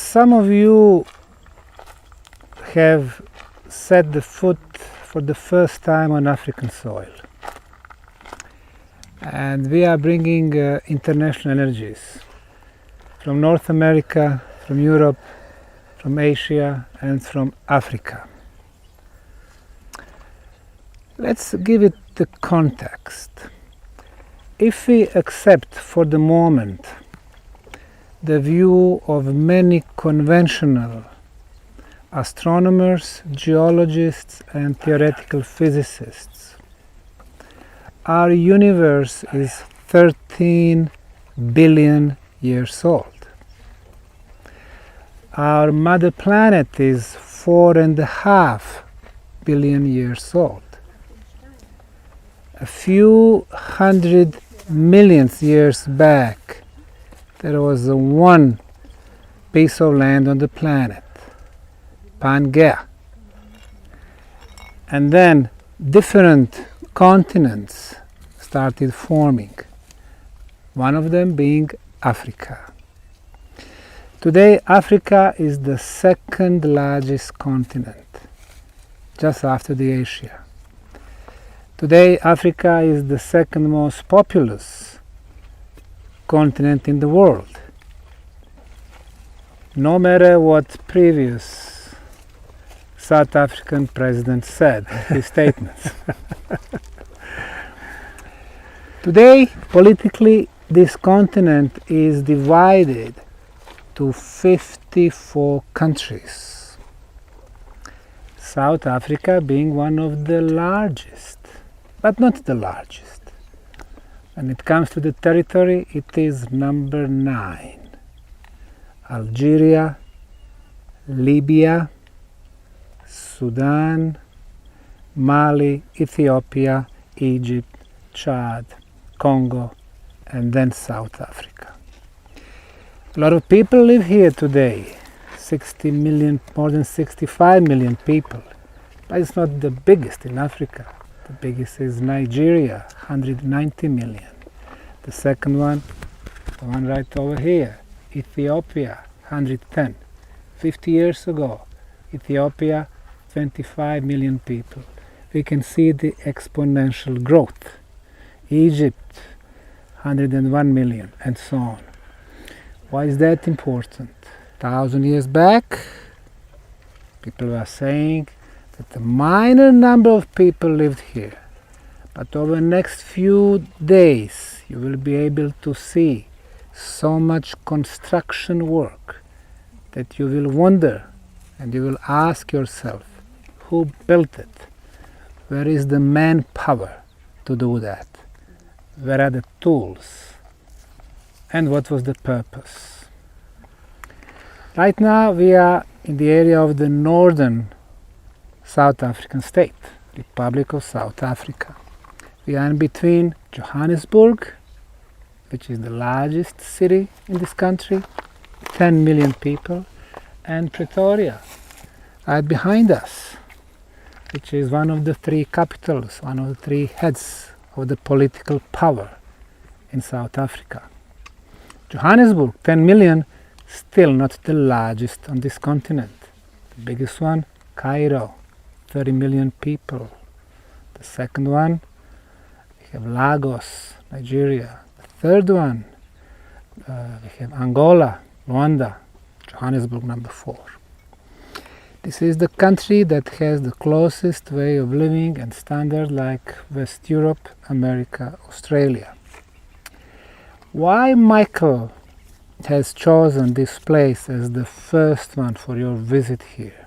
some of you have set the foot for the first time on African soil. And we are bringing international energies from North America, from Europe, from Asia, and from Africa. Let's give it the context. If we accept for the moment the view of many conventional astronomers, geologists, and theoretical physicists, our universe is 13 billion years old. Our mother planet is 4.5 billion years old. A few hundred million years back, there was one piece of land on the planet, Pangaea. And then different continents started forming, one of them being Africa. Today, Africa is the second largest continent, just after the Asia. Today, Africa is the second most populous continent in the world. No matter what previous South African president said, his statements. Today, politically, this continent is divided to 54 countries. South Africa being one of the largest, but not the largest. When it comes to the territory, it is number 9. Algeria, Libya, Sudan, Mali, Ethiopia, Egypt, Chad, Congo, and then South Africa. A lot of people live here today, 60 million, more than 65 million people, but it's not the biggest in Africa. The biggest is Nigeria, 190 million. The second one, the one right over here, Ethiopia, 110. 50 years ago, Ethiopia, 25 million people. We can see the exponential growth. Egypt, 101 million, and so on. Why is that important? 1,000 years back, people were saying that a minor number of people lived here. But over the next few days, you will be able to see so much construction work that you will wonder and you will ask yourself, who built it? Where is the manpower to do that? Where are the tools? And what was the purpose? Right now we are in the area of the northern South African state, Republic of South Africa. We are in between Johannesburg, which is the largest city in this country, 10 million people, and Pretoria, right behind us, which is one of the 3 capitals, one of the 3 heads of the political power in South Africa. Johannesburg, 10 million, still not the largest on this continent. The biggest one, Cairo, 30 million people. The second one, we have Lagos, Nigeria. The third one, we have Angola, Rwanda, Johannesburg number 4. This is the country that has the closest way of living and standard like West Europe, America, Australia. Why Michael has chosen this place as the first one for your visit here?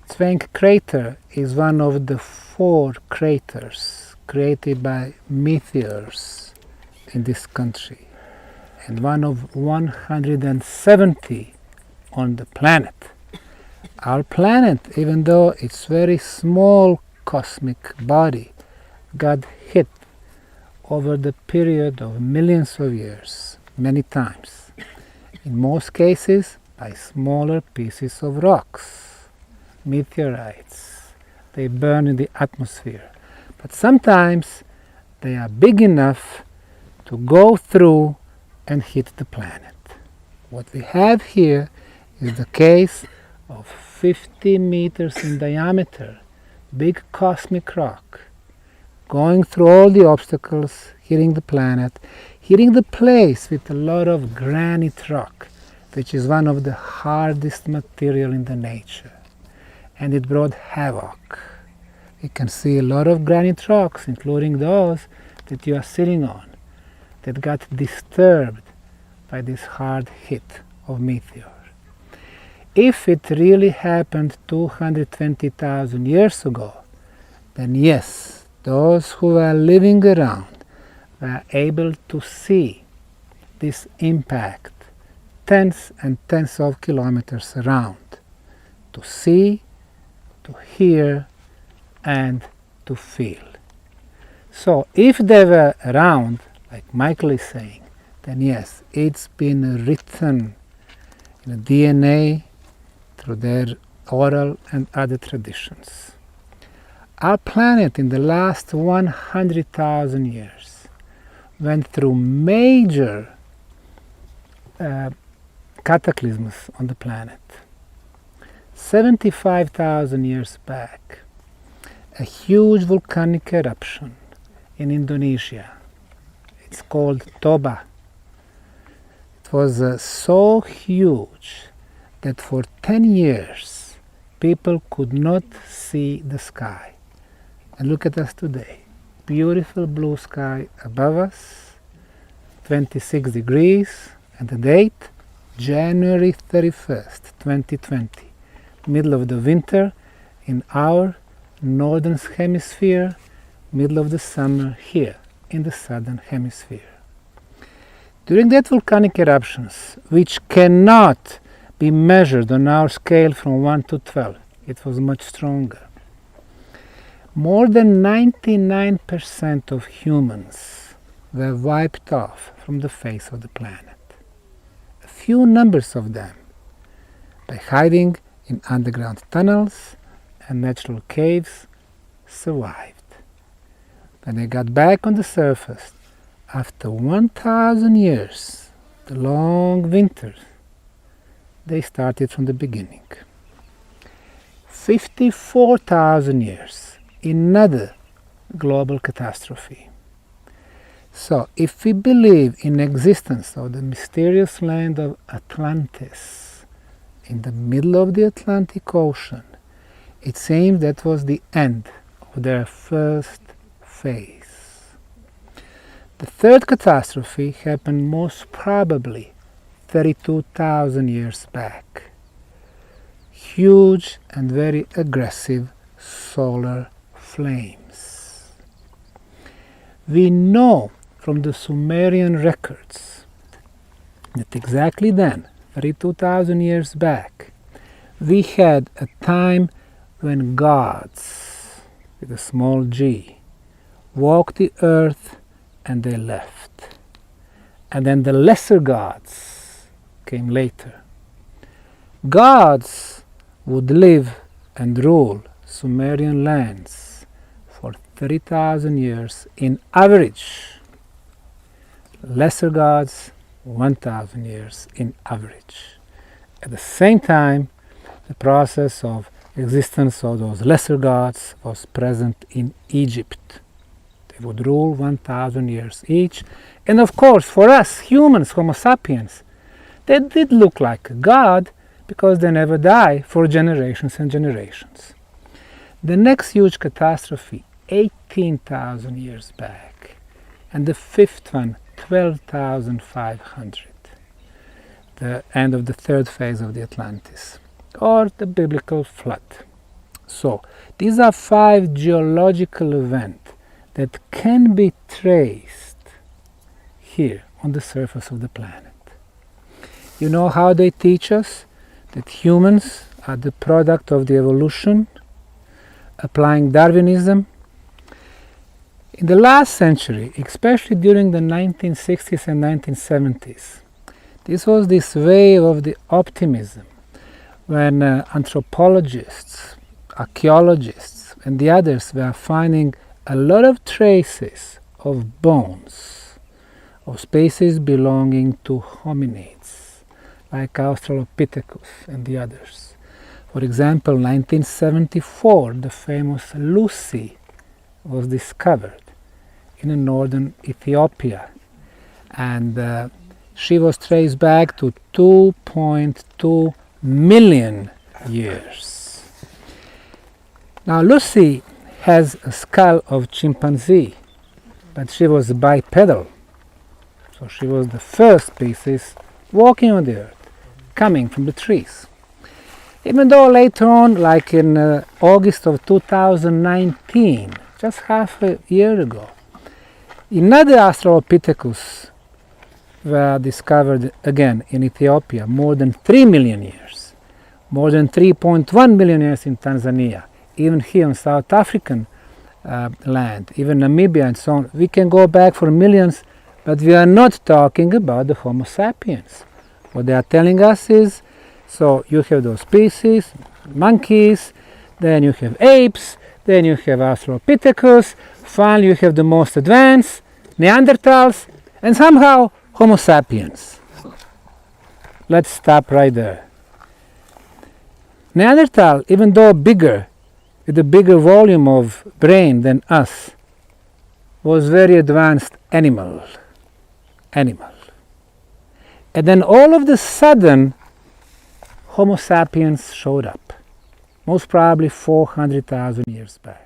Tzwaing crater is one of the 4 craters created by meteors in this country, and one of 170 on the planet. Our planet, even though it's very small cosmic body, got hit over the period of millions of years, many times. In most cases, by smaller pieces of rocks, meteorites. They burn in the atmosphere. But sometimes they are big enough to go through and hit the planet. What we have here is the case of 50 meters in diameter, big cosmic rock, going through all the obstacles, hitting the planet, hitting the place with a lot of granite rock, which is one of the hardest material in the nature. And it brought havoc. You can see a lot of granite rocks, including those that you are sitting on, that got disturbed by this hard hit of meteor. If it really happened 220,000 years ago, then yes, those who were living around were able to see this impact tens and tens of kilometers around, to see, to hear, and to feel. So if they were around, like Michael is saying, then yes, it's been written in the DNA through their oral and other traditions. Our planet in the last 100,000 years went through major cataclysms on the planet. 75,000 years back, a huge volcanic eruption in Indonesia. It's called Toba. It was so huge that for 10 years people could not see the sky. And look at us today. Beautiful blue sky above us, 26 degrees, and the date, January 31st, 2020, middle of the winter in our northern hemisphere, middle of the summer here in the southern hemisphere. During that volcanic eruptions, which cannot be measured on our scale from 1 to 12, it was much stronger. More than 99% of humans were wiped off from the face of the planet. A few numbers of them, by hiding in underground tunnels and natural caves, survived. When they got back on the surface, after 1,000 years, the long winters, they started from the beginning. 54,000 years, another global catastrophe. So, if we believe in existence of the mysterious land of Atlantis in the middle of the Atlantic Ocean, it seems that was the end of their first phase. The third catastrophe happened most probably 32,000 years back. Huge and very aggressive solar flames. We know from the Sumerian records that exactly then, 32,000 years back, we had a time when gods, with a small g, walked the earth and they left. And then the lesser gods came later. Gods would live and rule Sumerian lands for 30,000 years in average. Lesser gods, 1,000 years in average. At the same time, the process of existence of those lesser gods was present in Egypt. They would rule 1,000 years each. And of course, for us humans, Homo sapiens, they did look like a god because they never die for generations and generations. The next huge catastrophe, 18,000 years back. And the fifth one, 12,500. The end of the third phase of the Atlantis, or the biblical flood. So, these are 5 geological events that can be traced here on the surface of the planet. You know how they teach us that humans are the product of the evolution, applying Darwinism? In the last century, especially during the 1960s and 1970s, this was this wave of the optimism when anthropologists, archaeologists, and the others were finding a lot of traces of bones, of species belonging to hominids, like Australopithecus and the others. For example, 1974, the famous Lucy was discovered in northern Ethiopia, and she was traced back to 2.2 million years. Now Lucy has a skull of chimpanzee, but she was bipedal, so she was the first species walking on the earth, coming from the trees. Even though later on, like in August of 2019, just half a year ago, another Australopithecus were discovered again in Ethiopia, more than 3 million years, more than 3.1 million years in Tanzania, even here in South African land, even Namibia and so on. We can go back for millions, but we are not talking about the Homo sapiens. What they are telling us is, so you have those species, monkeys, then you have apes, then you have Australopithecus, finally you have the most advanced, Neanderthals, and somehow Homo sapiens. Let's stop right there. Neanderthal, even though bigger, with a bigger volume of brain than us, was very advanced animal. And then all of a sudden, Homo sapiens showed up, most probably 400,000 years back.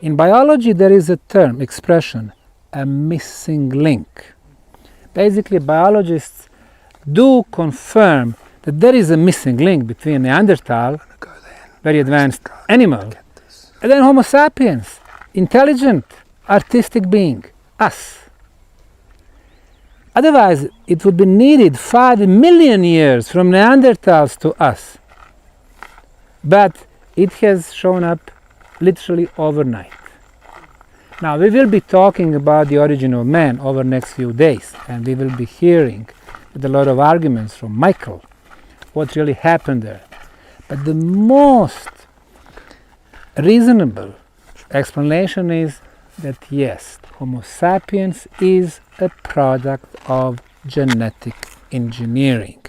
In biology, there is a term, expression, a missing link. Basically, biologists do confirm that there is a missing link between Neanderthal, very advanced animal, and then Homo sapiens, intelligent, artistic being, us. Otherwise, it would be needed 5 million years from Neanderthals to us. But it has shown up literally overnight. Now, we will be talking about the origin of man over the next few days, and we will be hearing with a lot of arguments from Michael what really happened there. But the most reasonable explanation is that yes, Homo sapiens is a product of genetic engineering,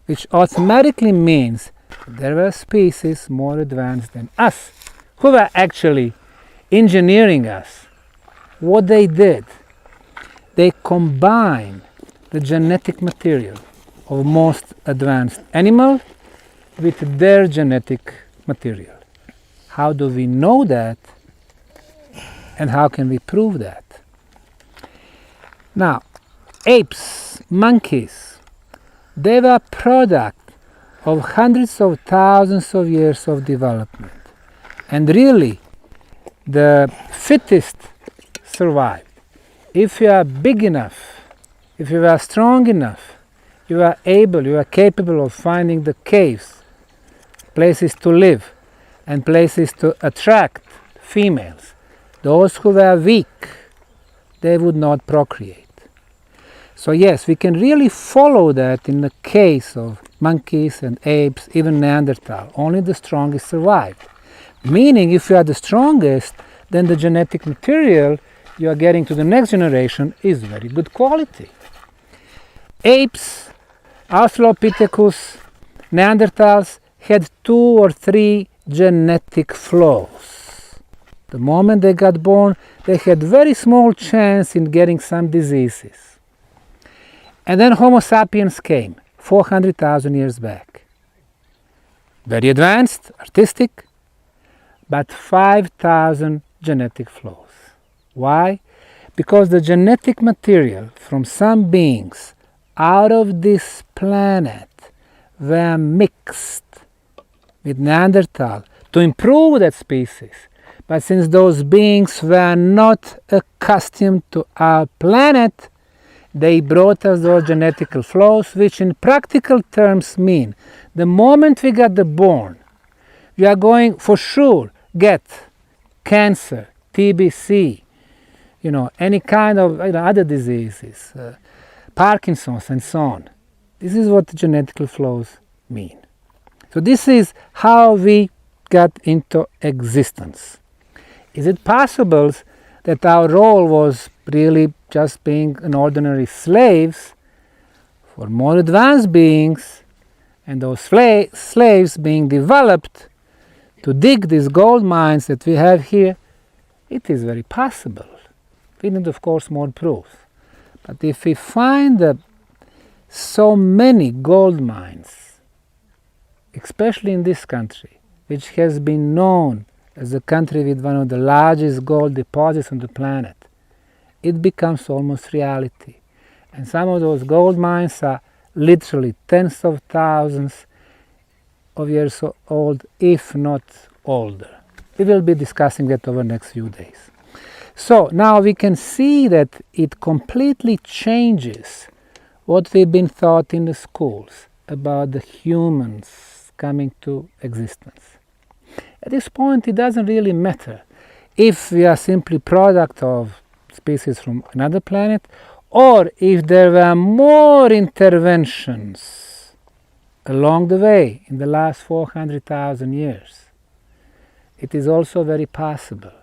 which automatically means there were species more advanced than us who were actually engineering us. What they did, they combined the genetic material of most advanced animal with their genetic material. How do we know that, and how can we prove that? Now, apes, monkeys, they were product of hundreds of thousands of years of development. And really, the fittest survived. If you are big enough, if you are strong enough, you are capable of finding the caves, places to live, and places to attract females. Those who were weak, they would not procreate. So yes, we can really follow that in the case of monkeys and apes, even Neanderthal. Only the strongest survived. Meaning, if you are the strongest, then the genetic material you are getting to the next generation is very good quality. Apes, Australopithecus, Neanderthals had 2 or 3 genetic flaws. The moment they got born, they had very small chance in getting some diseases. And then Homo sapiens came 400,000 years back. Very advanced, artistic, but 5,000 genetic flows. Why? Because the genetic material from some beings out of this planet were mixed with Neanderthal to improve that species. But since those beings were not accustomed to our planet, they brought us those genetical flows, which in practical terms mean the moment we got born, we are going for sure get cancer, TBC, any kind of other diseases, Parkinson's and so on. This is what the genetical flows mean. So this is how we got into existence. Is it possible that our role was really just being an ordinary slaves for more advanced beings, and those slaves being developed to dig these gold mines that we have here? It is very possible. We need, of course, more proof. But if we find so many gold mines, especially in this country, which has been known as a country with one of the largest gold deposits on the planet, it becomes almost reality. And some of those gold mines are literally tens of thousands of years old, if not older. We will be discussing that over the next few days. So now we can see that it completely changes what we've been taught in the schools about the humans coming to existence. At this point, it doesn't really matter if we are simply product of species from another planet, or if there were more interventions along the way in the last 400,000 years. It is also very possible.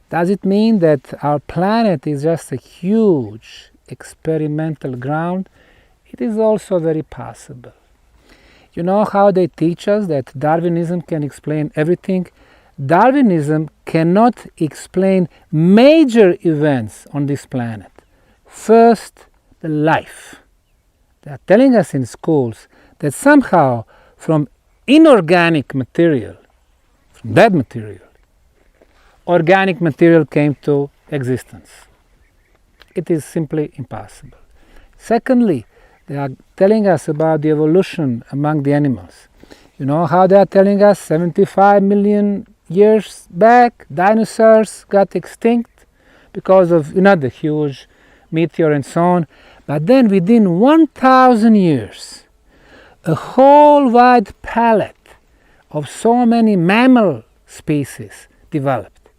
Does it mean that our planet is just a huge experimental ground? It is also very possible. You know how they teach us that Darwinism can explain everything? Darwinism cannot explain major events on this planet. First, the life. They are telling us in schools that somehow from inorganic material, from dead material, organic material came to existence. It is simply impossible. Secondly, they are telling us about the evolution among the animals. You know how they are telling us 75 million years back, dinosaurs got extinct because of the huge meteor and so on. But then within 1,000 years, a whole wide palette of so many mammal species developed.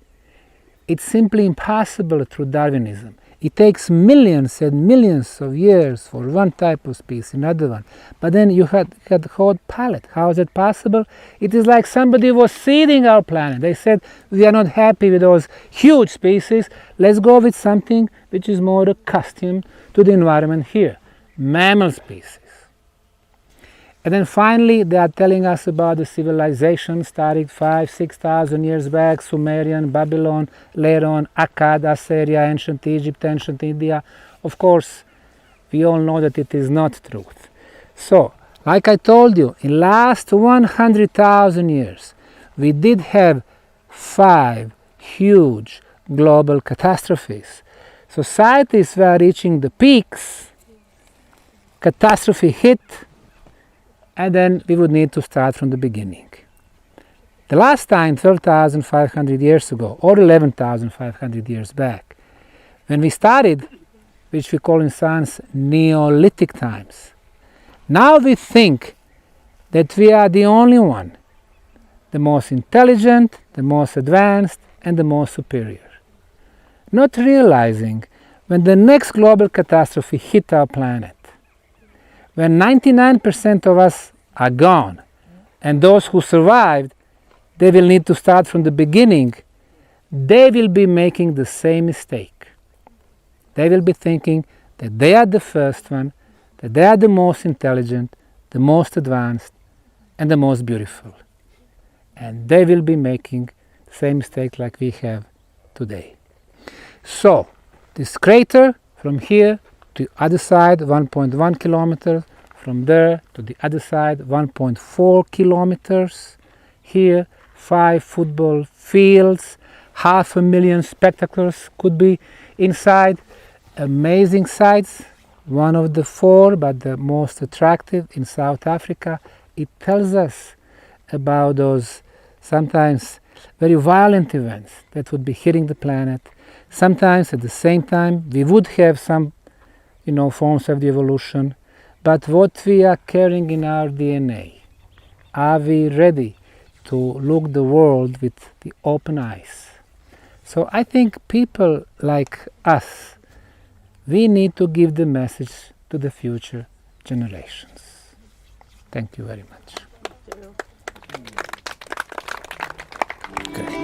It's simply impossible through Darwinism. It takes millions and millions of years for one type of species, another one. But then you had the whole palette. How is it possible? It is like somebody was seeding our planet. They said, we are not happy with those huge species. Let's go with something which is more accustomed to the environment here. Mammal species. And then finally, they are telling us about the civilization starting 5,000-6,000 years back, Sumerian, Babylon, later on Akkad, Assyria, ancient Egypt, ancient India. Of course, we all know that it is not truth. So, like I told you, in last 100,000 years, we did have 5 huge global catastrophes. Societies were reaching the peaks, catastrophe hit, and then we would need to start from the beginning. The last time, 12,500 years ago, or 11,500 years back, when we started, which we call in science Neolithic times, now we think that we are the only one, the most intelligent, the most advanced, and the most superior. Not realizing when the next global catastrophe hit our planet, when 99% of us are gone, and those who survived, they will need to start from the beginning, they will be making the same mistake. They will be thinking that they are the first one, that they are the most intelligent, the most advanced, and the most beautiful. And they will be making the same mistake like we have today. So, this crater from here to the other side 1.1 kilometers, from there to the other side 1.4 kilometers. Here 5 football fields, 500,000 spectators could be inside. Amazing sights, one of the 4 but the most attractive in South Africa. It tells us about those sometimes very violent events that would be hitting the planet. Sometimes at the same time we would have some forms of the evolution, but what we are carrying in our DNA, are we ready to look the world with the open eyes? So I think people like us, we need to give the message to the future generations. Thank you very much. Okay.